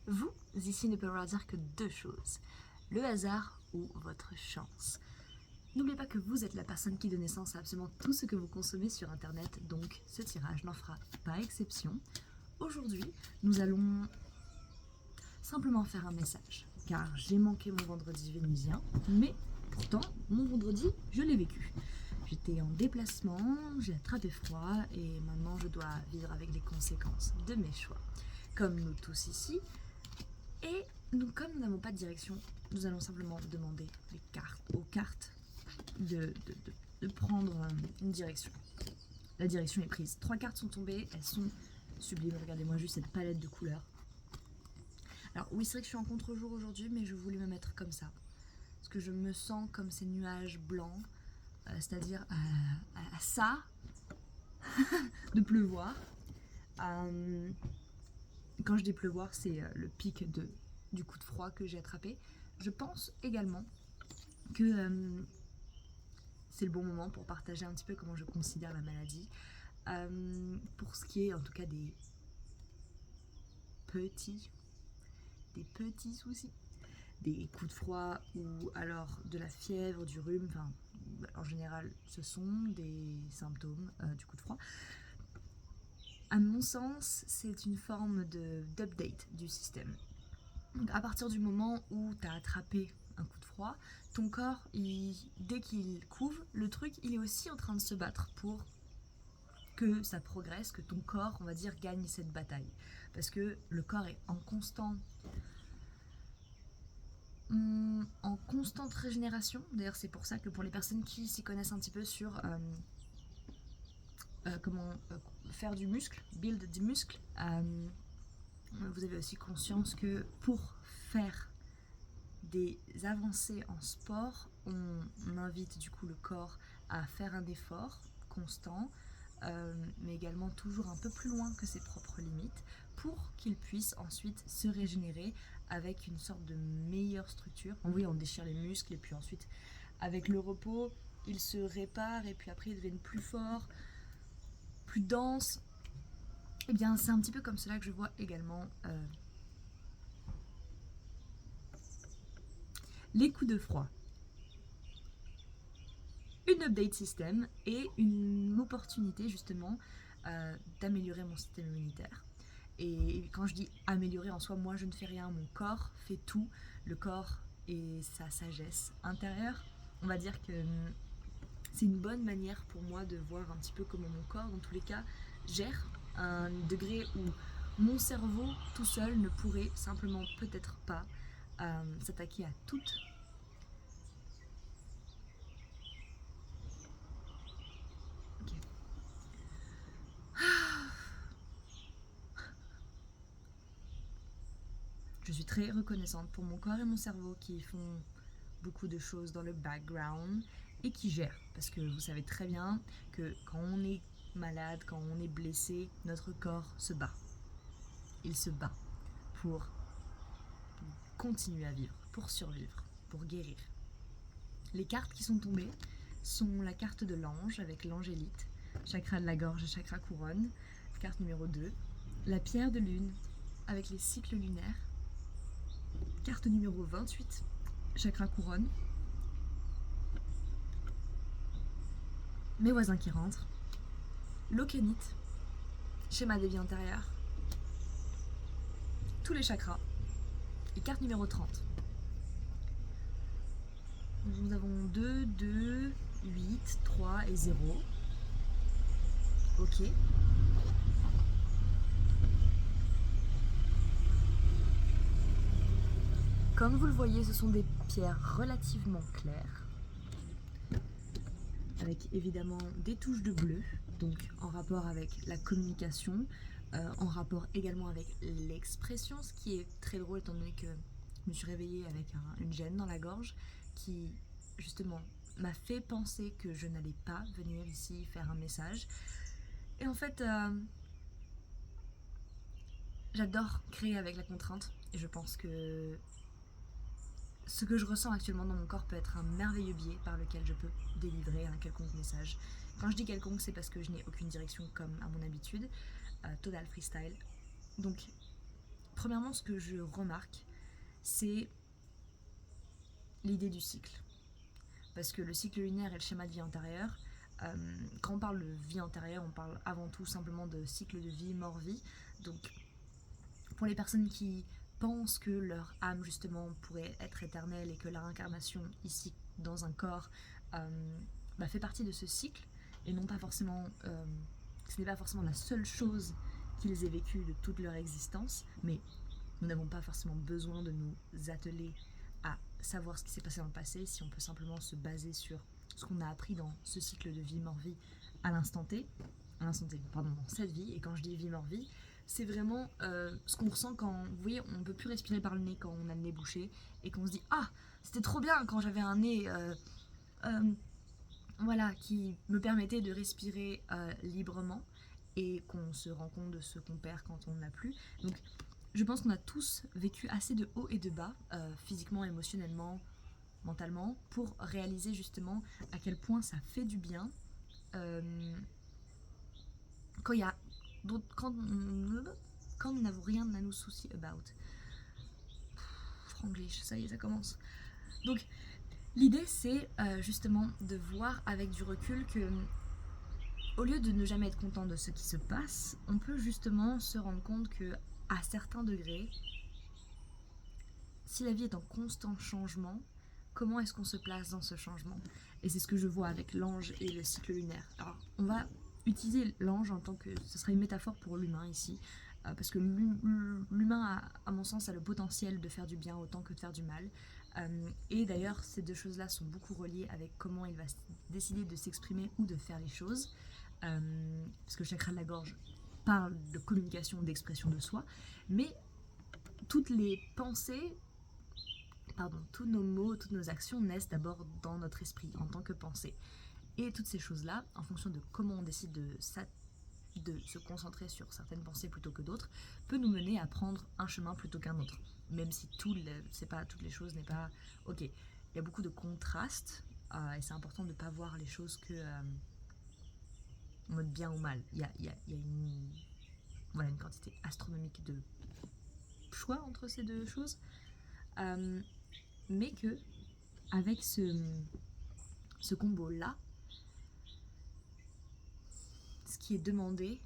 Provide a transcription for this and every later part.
Vous, ici, ne peut vouloir dire que deux choses, le hasard ou votre chance. N'oubliez pas que vous êtes la personne qui donne naissance à absolument tout ce que vous consommez sur Internet, donc ce tirage n'en fera pas exception. Aujourd'hui, nous allons simplement faire un message, car j'ai manqué mon vendredi vénusien, mais pourtant, mon vendredi, je l'ai vécu. J'étais en déplacement, j'ai attrapé froid et maintenant je dois vivre avec les conséquences de mes choix. Comme nous tous ici, et nous, comme nous n'avons pas de direction, nous allons simplement demander aux cartes de prendre une direction. La direction est prise. 3 cartes sont tombées, elles sont sublimes. Regardez-moi juste cette palette de couleurs. Alors oui, c'est vrai que je suis en contre-jour aujourd'hui, mais je voulais me mettre comme ça. Parce que je me sens comme ces nuages blancs, c'est-à-dire à ça de pleuvoir. Quand je dis pleuvoir, c'est le pic du coup de froid que j'ai attrapé. Je pense également que c'est le bon moment pour partager un petit peu comment je considère la maladie. Pour ce qui est en tout cas petits, des petits soucis, des coups de froid ou alors de la fièvre, du rhume, enfin en général ce sont des symptômes du coup de froid. À mon sens, c'est une forme d'update du système. Donc à partir du moment où tu as attrapé un coup de froid, ton corps, dès qu'il couvre le truc, il est aussi en train de se battre pour que ça progresse, que ton corps, on va dire, gagne cette bataille. Parce que le corps est en constante régénération. D'ailleurs, c'est pour ça que pour les personnes qui s'y connaissent un petit peu sur comment faire du muscle, build du muscle, vous avez aussi conscience que pour faire des avancées en sport, on invite du coup le corps à faire un effort constant, mais également toujours un peu plus loin que ses propres limites, pour qu'il puisse ensuite se régénérer avec une sorte de meilleure structure. Oui, on déchire les muscles et puis ensuite, avec le repos, ils se réparent et puis après ils deviennent plus forts, plus denses. Et bien, c'est un petit peu comme cela que je vois également les coups de froid. Une update système et une opportunité justement d'améliorer mon système immunitaire. Et quand je dis améliorer en soi, moi je ne fais rien, mon corps fait tout. Le corps et sa sagesse intérieure, on va dire que c'est une bonne manière pour moi de voir un petit peu comment mon corps, dans tous les cas, gère un degré où mon cerveau tout seul ne pourrait simplement peut-être pas s'attaquer à toutes. Okay. Je suis très reconnaissante pour mon corps et mon cerveau qui font beaucoup de choses dans le background et qui gèrent. Parce que vous savez très bien que quand on est malade, quand on est blessé, notre corps se bat. Il se bat pour continuer à vivre, pour survivre, pour guérir. Les cartes qui sont tombées sont la carte de l'ange avec l'angélite, chakra de la gorge et chakra couronne, carte numéro 2, la pierre de lune avec les cycles lunaires, carte numéro 28, chakra couronne, mes voisins qui rentrent, l'okanite, schéma des vies intérieures, tous les chakras, et carte numéro 30. Nous avons 2, 2, 8, 3 et 0. Ok. Comme vous le voyez, ce sont des pierres relativement claires, avec évidemment des touches de bleu, donc en rapport avec la communication, en rapport également avec l'expression, ce qui est très drôle étant donné que je me suis réveillée avec une gêne dans la gorge qui justement m'a fait penser que je n'allais pas venir ici faire un message. Et en fait, j'adore créer avec la contrainte et je pense que ce que je ressens actuellement dans mon corps peut être un merveilleux biais par lequel je peux délivrer un quelconque message. Quand je dis quelconque, c'est parce que je n'ai aucune direction comme à mon habitude, total freestyle. Donc, premièrement, ce que je remarque, c'est l'idée du cycle. Parce que le cycle lunaire et le schéma de vie antérieure, quand on parle de vie antérieure, on parle avant tout simplement de cycle de vie, mort-vie. Donc, pour les personnes qui pensent que leur âme, justement, pourrait être éternelle et que la réincarnation, ici, dans un corps, fait partie de ce cycle, et non pas forcément... ce n'est pas forcément la seule chose qu'ils aient vécue de toute leur existence, mais nous n'avons pas forcément besoin de nous atteler à savoir ce qui s'est passé dans le passé si on peut simplement se baser sur ce qu'on a appris dans ce cycle de vie, mort-vie à l'instant T, dans cette vie. Et quand je dis vie, mort-vie, c'est vraiment ce qu'on ressent quand, vous voyez, on ne peut plus respirer par le nez quand on a le nez bouché et qu'on se dit « Ah, c'était trop bien quand j'avais un nez qui me permettait de respirer librement » et qu'on se rend compte de ce qu'on perd quand on ne l'a plus. Donc, je pense qu'on a tous vécu assez de hauts et de bas, physiquement, émotionnellement, mentalement, pour réaliser justement à quel point ça fait du bien quand il y a quand nous n'avons rien à nous soucier about. Franglish, ça y est, ça commence. Donc, l'idée, c'est justement de voir avec du recul que, au lieu de ne jamais être content de ce qui se passe, on peut justement se rendre compte que, à certains degrés, si la vie est en constant changement, comment est-ce qu'on se place dans ce changement? Et c'est ce que je vois avec l'ange et le cycle lunaire. Alors, on va utiliser l'ange en tant que... Ce sera une métaphore pour l'humain ici, parce que l'humain, à mon sens, a le potentiel de faire du bien autant que de faire du mal. Et d'ailleurs, ces deux choses-là sont beaucoup reliées avec comment il va décider de s'exprimer ou de faire les choses. Parce que le chakra de la gorge parle de communication, d'expression de soi. Mais toutes les pensées... tous nos mots, toutes nos actions naissent d'abord dans notre esprit, en tant que pensée. Et toutes ces choses-là, en fonction de comment on décide de se concentrer sur certaines pensées plutôt que d'autres, peut nous mener à prendre un chemin plutôt qu'un autre. Même si toutes les choses n'est pas... Ok, il y a beaucoup de contrastes, et c'est important de ne pas voir les choses que en mode bien ou mal. Il y a une quantité astronomique de choix entre ces deux choses. Mais que, avec ce combo-là, ce qui est demandé,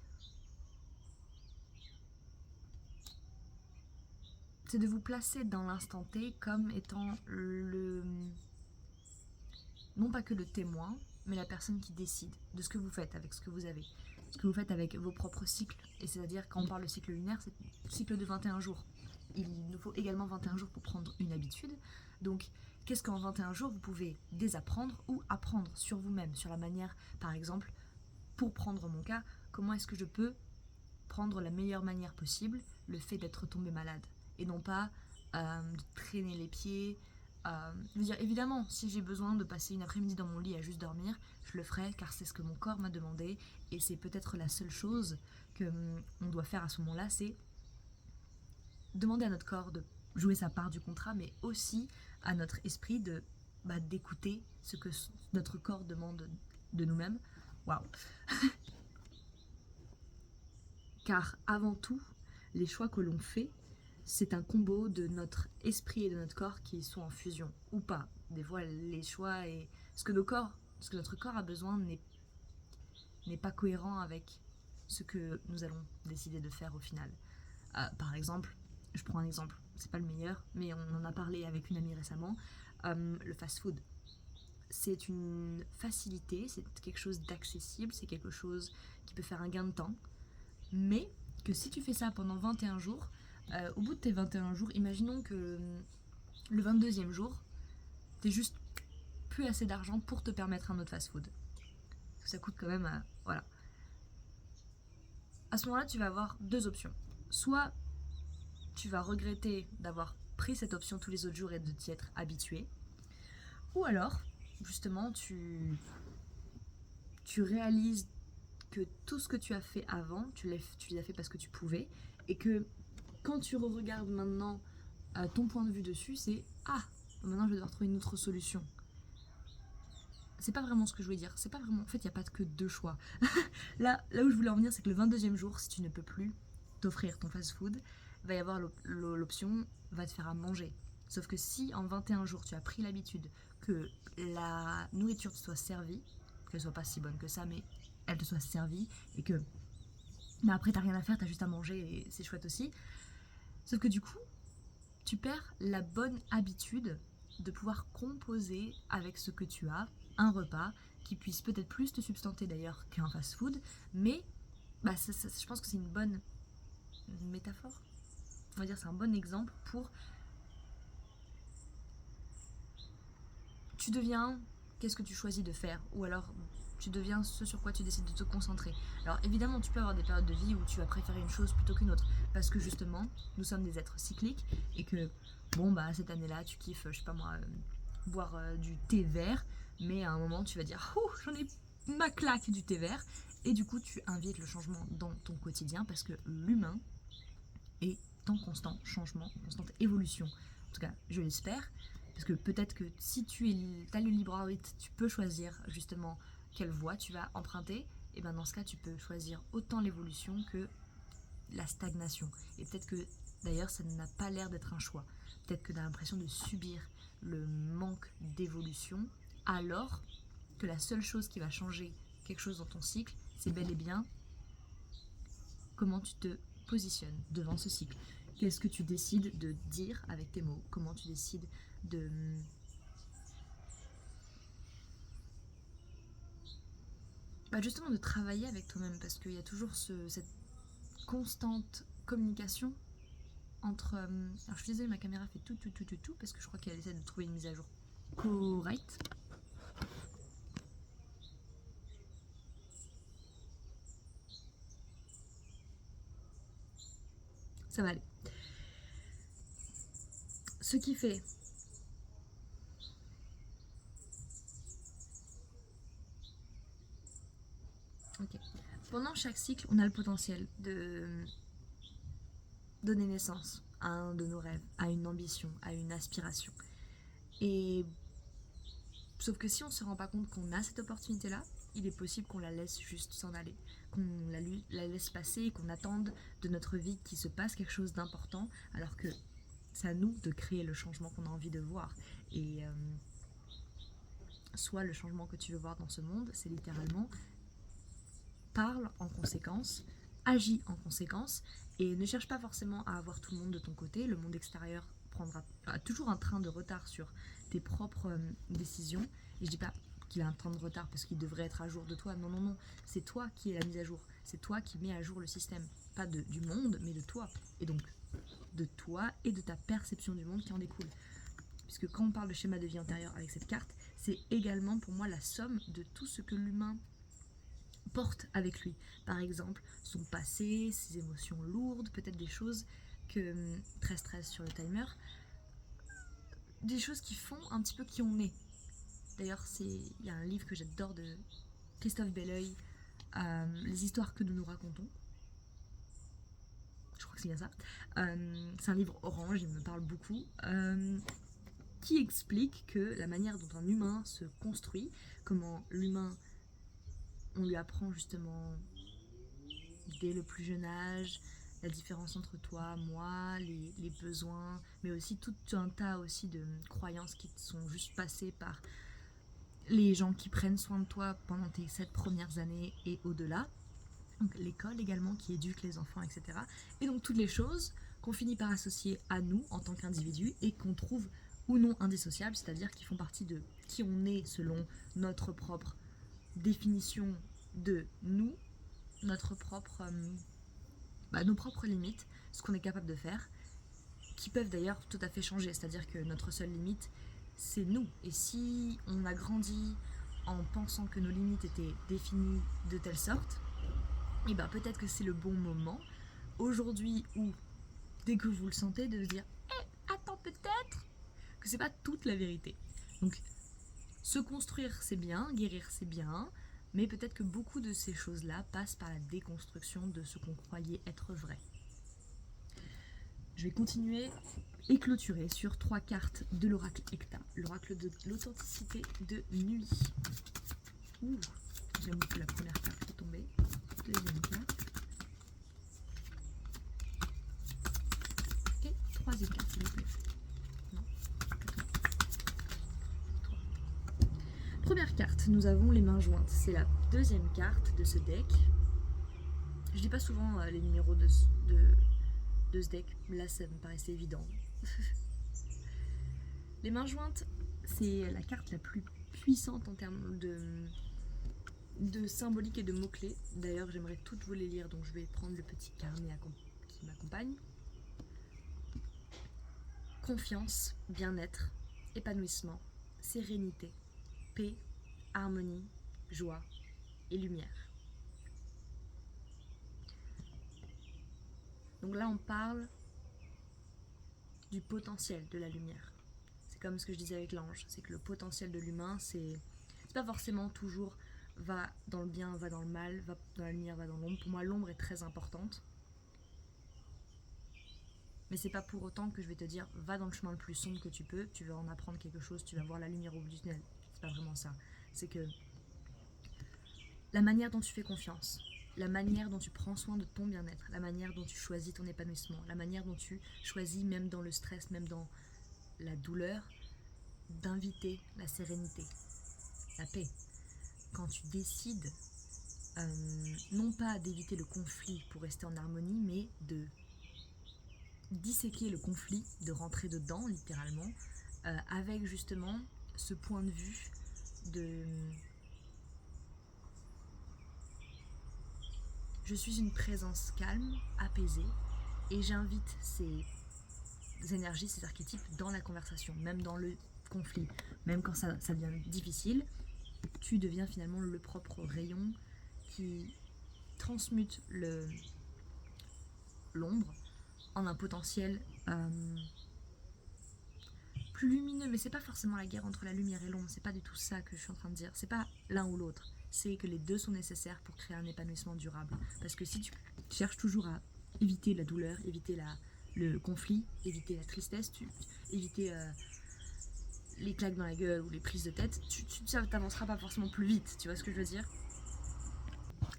c'est de vous placer dans l'instant T comme étant non pas que le témoin, mais la personne qui décide de ce que vous faites avec ce que vous avez. Ce que vous faites avec vos propres cycles. Et c'est-à-dire, quand on parle de cycle lunaire, c'est le cycle de 21 jours. Il nous faut également 21 jours pour prendre une habitude. Donc, qu'est-ce qu'en 21 jours, vous pouvez désapprendre ou apprendre sur vous-même, sur la manière, par exemple, pour prendre mon cas, comment est-ce que je peux prendre la meilleure manière possible le fait d'être tombé malade et non pas de traîner les pieds. Je veux dire, évidemment, si j'ai besoin de passer une après-midi dans mon lit à juste dormir, je le ferai car c'est ce que mon corps m'a demandé et c'est peut-être la seule chose qu'on doit faire à ce moment-là, c'est demander à notre corps de jouer sa part du contrat, mais aussi à notre esprit d'écouter ce que notre corps demande de nous-mêmes. Waouh. Car avant tout, les choix que l'on fait, c'est un combo de notre esprit et de notre corps qui sont en fusion, ou pas. Des fois, les choix et ce que notre corps a besoin n'est pas cohérent avec ce que nous allons décider de faire au final. Par exemple, je prends un exemple, c'est pas le meilleur, mais on en a parlé avec une amie récemment, le fast-food. C'est une facilité, c'est quelque chose d'accessible, c'est quelque chose qui peut faire un gain de temps, mais que si tu fais ça pendant 21 jours, au bout de tes 21 jours, imaginons que le 22e jour, t'es juste plus assez d'argent pour te permettre un autre fast-food. Parce que ça coûte quand même... voilà. À ce moment-là, tu vas avoir deux options. Soit tu vas regretter d'avoir pris cette option tous les autres jours et de t'y être habitué. Ou alors, justement, tu réalises que tout ce que tu as fait avant, tu les as fait parce que tu pouvais, et que quand tu regardes maintenant ton point de vue dessus, c'est « Ah, maintenant je vais devoir trouver une autre solution ». C'est pas vraiment ce que je voulais dire, c'est pas vraiment... En fait, il n'y a pas que deux choix. là où je voulais en venir, c'est que le 22e jour, si tu ne peux plus t'offrir ton fast-food, va y avoir l'option va te faire à manger. Sauf que si en 21 jours tu as pris l'habitude que la nourriture te soit servie, qu'elle soit pas si bonne que ça, mais elle te soit servie, et que mais après t'as rien à faire, t'as juste à manger et c'est chouette aussi. Sauf que du coup, tu perds la bonne habitude de pouvoir composer avec ce que tu as, un repas qui puisse peut-être plus te substanter d'ailleurs qu'un fast-food, mais je pense que c'est une bonne métaphore. On va dire c'est un bon exemple pour tu deviens qu'est-ce que tu choisis de faire, ou alors tu deviens ce sur quoi tu décides de te concentrer. Alors évidemment, tu peux avoir des périodes de vie où tu vas préférer une chose plutôt qu'une autre, parce que justement, nous sommes des êtres cycliques, et que, cette année-là, tu kiffes, je sais pas moi, boire du thé vert, mais à un moment, tu vas dire, oh, j'en ai ma claque du thé vert, et du coup, tu invites le changement dans ton quotidien, parce que l'humain est en constant changement, en constante évolution. En tout cas, je l'espère, parce que peut-être que si as le libre arbitre, tu peux choisir justement quelle voie tu vas emprunter, et bien dans ce cas, tu peux choisir autant l'évolution que la stagnation. Et peut-être que d'ailleurs, ça n'a pas l'air d'être un choix. Peut-être que tu as l'impression de subir le manque d'évolution, alors que la seule chose qui va changer quelque chose dans ton cycle, c'est bel et bien comment tu te positionnes devant ce cycle. Qu'est-ce que tu décides de dire avec tes mots? Comment tu décides de justement de travailler avec toi-même, parce qu'il y a toujours cette constante communication entre... alors je suis désolée, ma caméra fait tout, parce que je crois qu'elle essaie de trouver une mise à jour correcte. Ça va aller. Ce qui fait... Ok. Pendant chaque cycle, on a le potentiel de donner naissance à un de nos rêves, à une ambition, à une aspiration. Et sauf que si on ne se rend pas compte qu'on a cette opportunité-là, il est possible qu'on la laisse juste s'en aller, qu'on la laisse passer, qu'on attende de notre vie qu'il se passe quelque chose d'important, alors que c'est à nous de créer le changement qu'on a envie de voir. Et soit le changement que tu veux voir dans ce monde, c'est littéralement parle en conséquence, agis en conséquence, et ne cherche pas forcément à avoir tout le monde de ton côté. Le monde extérieur a toujours un train de retard sur tes propres décisions. Et je dis pas qu'il a un train de retard parce qu'il devrait être à jour de toi. Non. C'est toi qui es la mise à jour. C'est toi qui mets à jour le système. Pas du monde, mais de toi. Et donc, de toi et de ta perception du monde qui en découle. Puisque quand on parle de schéma de vie antérieur avec cette carte, c'est également pour moi la somme de tout ce que l'humain porte avec lui. Par exemple, son passé, ses émotions lourdes, peut-être des choses que... 13 sur le timer. Des choses qui font un petit peu qui on est. D'ailleurs, il y a un livre que j'adore de Christophe Belleuil, Les histoires que nous nous racontons. Je crois que c'est bien ça. C'est un livre orange, il me parle beaucoup. Qui explique que la manière dont un humain se construit, comment l'humain, on lui apprend justement dès le plus jeune âge, la différence entre toi, moi, les besoins, mais aussi tout un tas aussi de croyances qui sont juste passées par les gens qui prennent soin de toi pendant tes 7 premières années et au-delà. Donc l'école également qui éduque les enfants, etc. Et donc toutes les choses qu'on finit par associer à nous en tant qu'individus et qu'on trouve ou non indissociables, c'est-à-dire qui font partie de qui on est selon notre propre définition de nous, notre propre, nos propres limites, ce qu'on est capable de faire, qui peuvent d'ailleurs tout à fait changer, c'est-à-dire que notre seule limite, c'est nous. Et si on a grandi en pensant que nos limites étaient définies de telle sorte, et peut-être que c'est le bon moment, aujourd'hui ou dès que vous le sentez, de se dire attends, peut-être que c'est pas toute la vérité. Donc, se construire, c'est bien, guérir, c'est bien, mais peut-être que beaucoup de ces choses-là passent par la déconstruction de ce qu'on croyait être vrai. Je vais continuer et clôturer sur 3 cartes de l'oracle Ekta, l'oracle de l'authenticité de nuit. Ouh, j'aime beaucoup la première carte qui est tombée, deuxième carte. troisième carte, s'il vous plaît. Non. Première carte, nous avons les mains jointes. C'est la deuxième carte de ce deck. Je dis pas souvent les numéros de ce deck. Là, ça me paraissait évident. Les mains jointes, c'est la carte la plus puissante en termes de symbolique et de mots-clés. D'ailleurs, j'aimerais toutes vous les lire, donc je vais prendre le petit carnet qui m'accompagne. Confiance, bien-être, épanouissement, sérénité, paix, harmonie, joie et lumière. Donc là, on parle du potentiel de la lumière. C'est comme ce que je disais avec l'ange, c'est que le potentiel de l'humain, c'est pas forcément toujours va dans le bien, va dans le mal, va dans la lumière, va dans l'ombre. Pour moi, l'ombre est très importante. Mais c'est pas pour autant que je vais te dire va dans le chemin le plus sombre que tu peux, tu vas en apprendre quelque chose, tu vas voir la lumière au bout du tunnel. C'est pas vraiment ça. C'est que la manière dont tu fais confiance, la manière dont tu prends soin de ton bien-être, la manière dont tu choisis ton épanouissement, la manière dont tu choisis, même dans le stress, même dans la douleur, d'inviter la sérénité, la paix. Quand tu décides non pas d'éviter le conflit pour rester en harmonie, mais de disséquer le conflit, de rentrer dedans littéralement, avec justement ce point de vue de je suis une présence calme, apaisée, et j'invite ces énergies, ces archétypes dans la conversation, même dans le conflit, même quand ça devient difficile, tu deviens finalement le propre rayon qui transmute l'ombre en un potentiel plus lumineux. Mais c'est pas forcément la guerre entre la lumière et l'ombre, c'est pas du tout ça que je suis en train de dire, c'est pas l'un ou l'autre, c'est que les deux sont nécessaires pour créer un épanouissement durable. Parce que si tu cherches toujours à éviter la douleur, éviter le conflit, éviter la tristesse, éviter les claques dans la gueule ou les prises de tête, tu t'avanceras pas forcément plus vite, tu vois ce que je veux dire?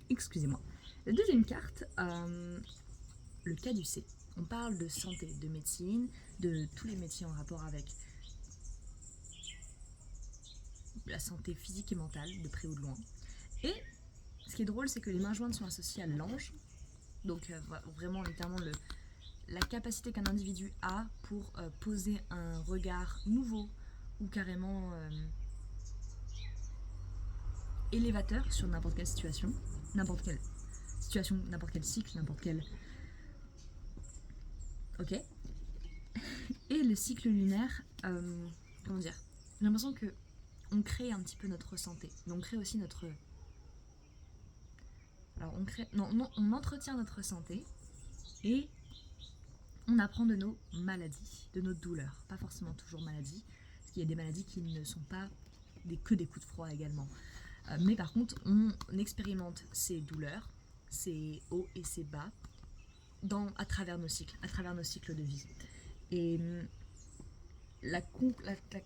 Excusez-moi. La deuxième carte, le caducée. On parle de santé, de médecine, de tous les métiers en rapport avec la santé physique et mentale, de près ou de loin. Et ce qui est drôle, c'est que les mains jointes sont associées à l'ange. Donc vraiment, littéralement, la capacité qu'un individu a pour poser un regard nouveau ou carrément élévateur sur n'importe quelle situation, n'importe quel cycle, n'importe quel... Ok. Et le cycle lunaire, comment dire, j'ai l'impression que on crée un petit peu notre santé, mais on crée aussi notre... Alors on entretient notre santé et on apprend de nos maladies, de nos douleurs. Pas forcément toujours maladies, parce qu'il y a des maladies qui ne sont pas que des coups de froid également. Mais par contre, on expérimente ces douleurs, ces hauts et ces bas, à travers nos cycles de vie. Et la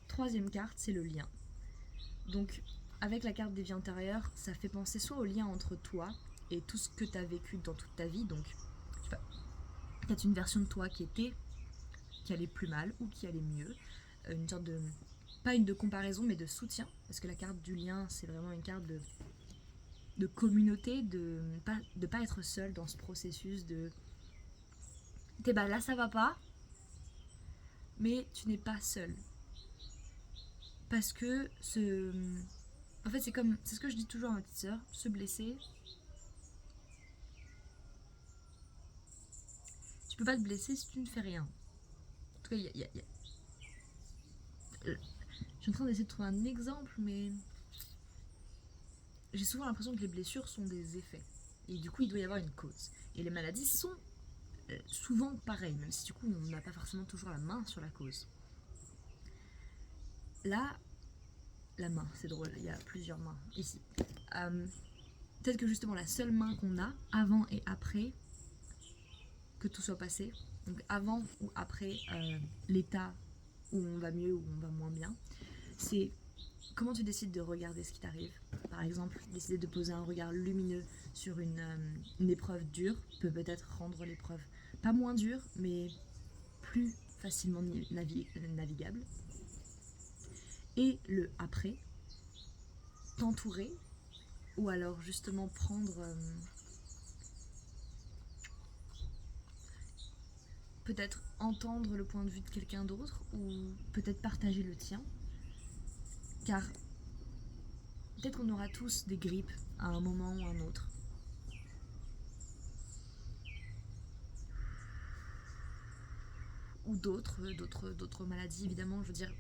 troisième carte, c'est le lien. Donc, avec la carte des vies antérieures, ça fait penser soit au lien entre toi et tout ce que tu as vécu dans toute ta vie. Donc, je sais pas, peut-être une version de toi qui allait plus mal ou qui allait mieux. Une sorte de... pas une de comparaison, mais de soutien. Parce que la carte du lien, c'est vraiment une carte de communauté, de pas être seul dans ce processus de... Bah là, ça va pas, mais tu n'es pas seul. Parce que en fait, c'est ce que je dis toujours à ma petite sœur, se blesser. Tu peux pas te blesser si tu ne fais rien. En tout cas, je suis en train d'essayer de trouver un exemple, mais j'ai souvent l'impression que les blessures sont des effets. Et du coup, il doit y avoir une cause. Et les maladies sont souvent pareilles, même si du coup, on n'a pas forcément toujours la main sur la cause. Là, la main, c'est drôle, il y a plusieurs mains ici. Peut-être que justement la seule main qu'on a, avant et après que tout soit passé, donc avant ou après l'état où on va mieux ou on va moins bien, c'est comment tu décides de regarder ce qui t'arrive. Par exemple, décider de poser un regard lumineux sur une épreuve dure peut peut-être rendre l'épreuve pas moins dure, mais plus facilement navigable. Et le après, t'entourer, ou alors justement prendre peut-être entendre le point de vue de quelqu'un d'autre, ou peut-être partager le tien, car peut-être qu'on aura tous des grippes à un moment ou un autre. Ou d'autres maladies, évidemment. Je veux dire,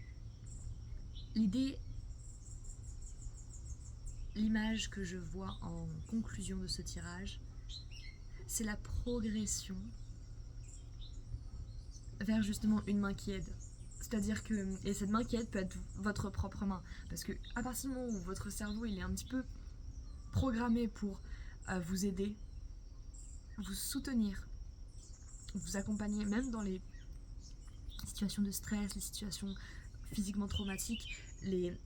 l'image que je vois en conclusion de ce tirage, c'est la progression vers justement une main qui aide. C'est-à-dire que, et cette main qui aide peut être votre propre main, parce que à partir du moment où votre cerveau il est un petit peu programmé pour vous aider, vous soutenir, vous accompagner, même dans les situations de stress, les situations physiquement traumatiques, j'ai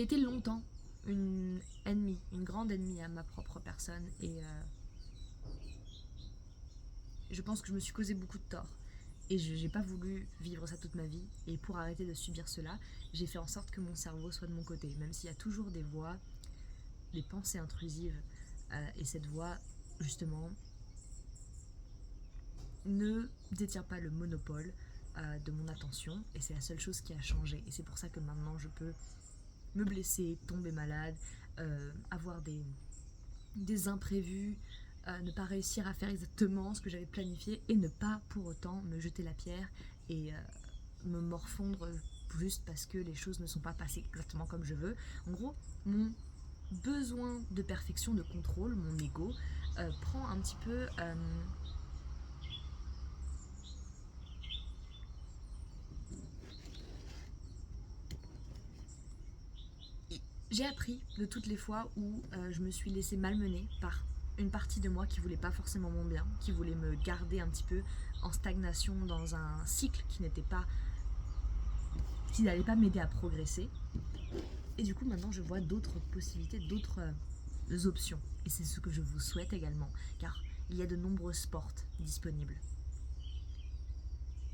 été longtemps une grande ennemie à ma propre personne, et je pense que je me suis causé beaucoup de tort. Et je n'ai pas voulu vivre ça toute ma vie. Et pour arrêter de subir cela, j'ai fait en sorte que mon cerveau soit de mon côté. Même s'il y a toujours des voix, des pensées intrusives. Et cette voix, justement, ne détient pas le monopole de mon attention. Et c'est la seule chose qui a changé. Et c'est pour ça que maintenant, je peux me blesser, tomber malade, avoir des imprévus, ne pas réussir à faire exactement ce que j'avais planifié et ne pas pour autant me jeter la pierre et me morfondre juste parce que les choses ne sont pas passées exactement comme je veux. En gros, mon besoin de perfection, de contrôle, mon ego, prend un petit peu... J'ai appris de toutes les fois où je me suis laissée malmener par une partie de moi qui voulait pas forcément mon bien, qui voulait me garder un petit peu en stagnation dans un cycle qui n'allait pas m'aider à progresser. Et du coup, maintenant, je vois d'autres possibilités, d'autres options. Et c'est ce que je vous souhaite également, car il y a de nombreuses portes disponibles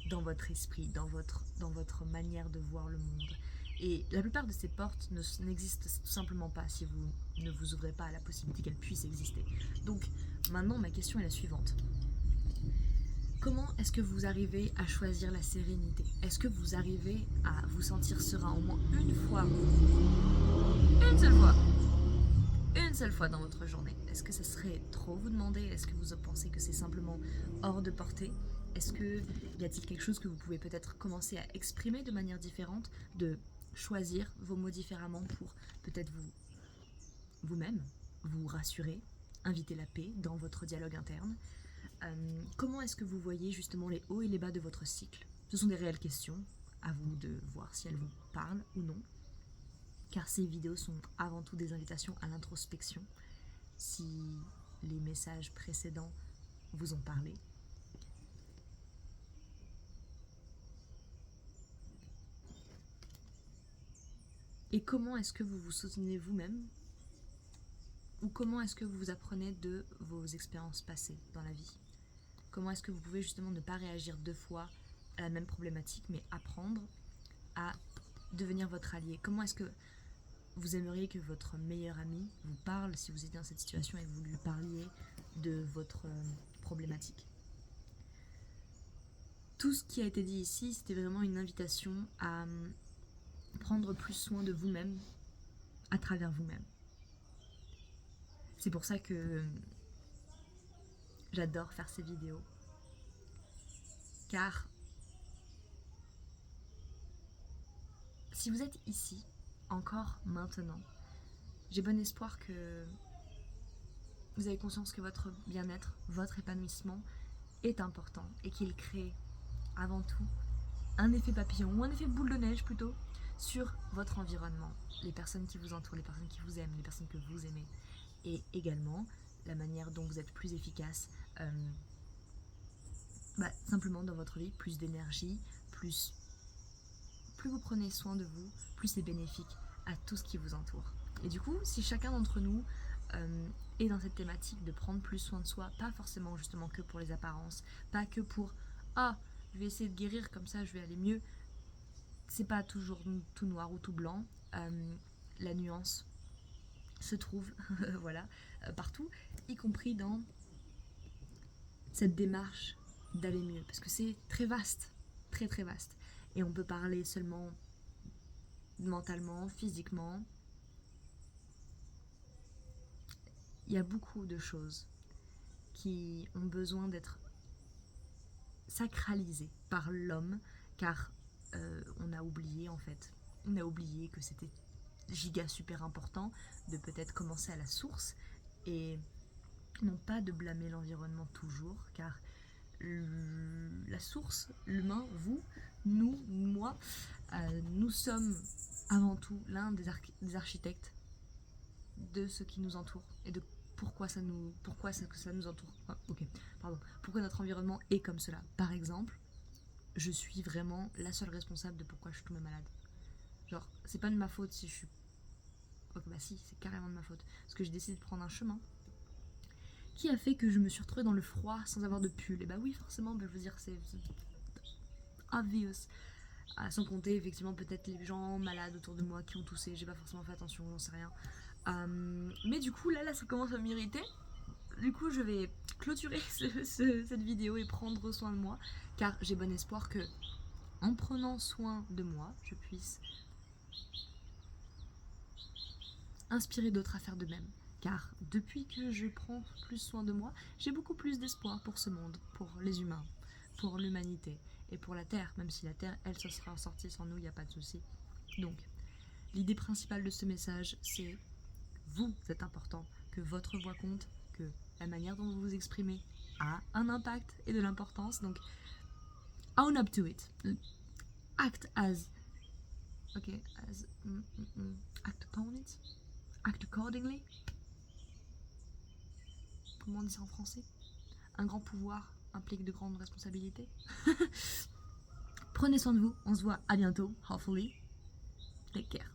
dans votre esprit, dans votre manière de voir le monde. Et la plupart de ces portes n'existent tout simplement pas si vous ne vous ouvrez pas à la possibilité qu'elles puissent exister. Donc, maintenant, ma question est la suivante. Comment est-ce que vous arrivez à choisir la sérénité? Est-ce que vous arrivez à vous sentir serein au moins une seule fois dans votre journée? Est-ce que ça serait trop vous demander? Est-ce que vous pensez que c'est simplement hors de portée? Est-ce que y a-t-il quelque chose que vous pouvez peut-être commencer à exprimer de manière différente, de choisir vos mots différemment pour peut-être vous-même vous rassurer, inviter la paix dans votre dialogue interne? Comment est-ce que vous voyez justement les hauts et les bas de votre cycle? Ce sont des réelles questions, à vous de voir si elles vous parlent ou non, car ces vidéos sont avant tout des invitations à l'introspection, si les messages précédents vous ont parlé. Et comment est-ce que vous vous soutenez vous-même? Ou comment est-ce que vous apprenez de vos expériences passées dans la vie? Comment est-ce que vous pouvez justement ne pas réagir 2 fois à la même problématique, mais apprendre à devenir votre allié? Comment est-ce que vous aimeriez que votre meilleur ami vous parle si vous étiez dans cette situation et que vous lui parliez de votre problématique? Tout ce qui a été dit ici, c'était vraiment une invitation à prendre plus soin de vous-même à travers vous-même. C'est pour ça que j'adore faire ces vidéos, car si vous êtes ici, encore maintenant, j'ai bon espoir que vous avez conscience que votre bien-être, votre épanouissement est important et qu'il crée avant tout un effet papillon ou un effet boule de neige plutôt sur votre environnement, les personnes qui vous entourent, les personnes qui vous aiment, les personnes que vous aimez, et également la manière dont vous êtes plus efficace simplement dans votre vie, plus d'énergie, plus vous prenez soin de vous, plus c'est bénéfique à tout ce qui vous entoure. Et du coup, si chacun d'entre nous est dans cette thématique de prendre plus soin de soi, pas forcément justement que pour les apparences, pas que pour ah, je vais essayer de guérir comme ça je vais aller mieux. C'est pas toujours tout noir ou tout blanc. La nuance se trouve voilà, partout, y compris dans cette démarche d'aller mieux, parce que c'est très vaste, très très vaste, et on peut parler seulement mentalement, physiquement. Il y a beaucoup de choses qui ont besoin d'être sacralisées par l'homme, car on a oublié en fait, on a oublié que c'était giga super important de peut-être commencer à la source et non pas de blâmer l'environnement toujours, car la source, l'humain, vous, nous, moi, nous sommes avant tout l'un des architectes de ce qui nous entoure et de pourquoi ça nous entoure. Pourquoi notre environnement est comme cela. Par exemple, je suis vraiment la seule responsable de pourquoi je suis tombée malade. Genre, c'est pas de ma faute si je suis... Ok, bah si, c'est carrément de ma faute. Parce que j'ai décidé de prendre un chemin qui a fait que je me suis retrouvée dans le froid sans avoir de pull. Et bah oui, forcément, je veux dire, c'est obvious. Sans compter, effectivement, peut-être les gens malades autour de moi qui ont toussé. J'ai pas forcément fait attention, j'en sais rien. Mais du coup, là, ça commence à m'irriter. Du coup, je vais clôturer cette vidéo et prendre soin de moi. Car j'ai bon espoir que, en prenant soin de moi, je puisse inspirer d'autres à faire de même. Car depuis que je prends plus soin de moi, j'ai beaucoup plus d'espoir pour ce monde, pour les humains, pour l'humanité et pour la Terre, même si la Terre, elle, se sera sortie sans nous, il n'y a pas de souci. Donc, l'idée principale de ce message, c'est vous êtes important, que votre voix compte, que la manière dont vous vous exprimez a un impact et de l'importance. Donc, own up to it. Act as... Ok, as... act upon it. Act accordingly. Comment on dit ça en français? Un grand pouvoir implique de grandes responsabilités. Prenez soin de vous, on se voit à bientôt, hopefully. Take care.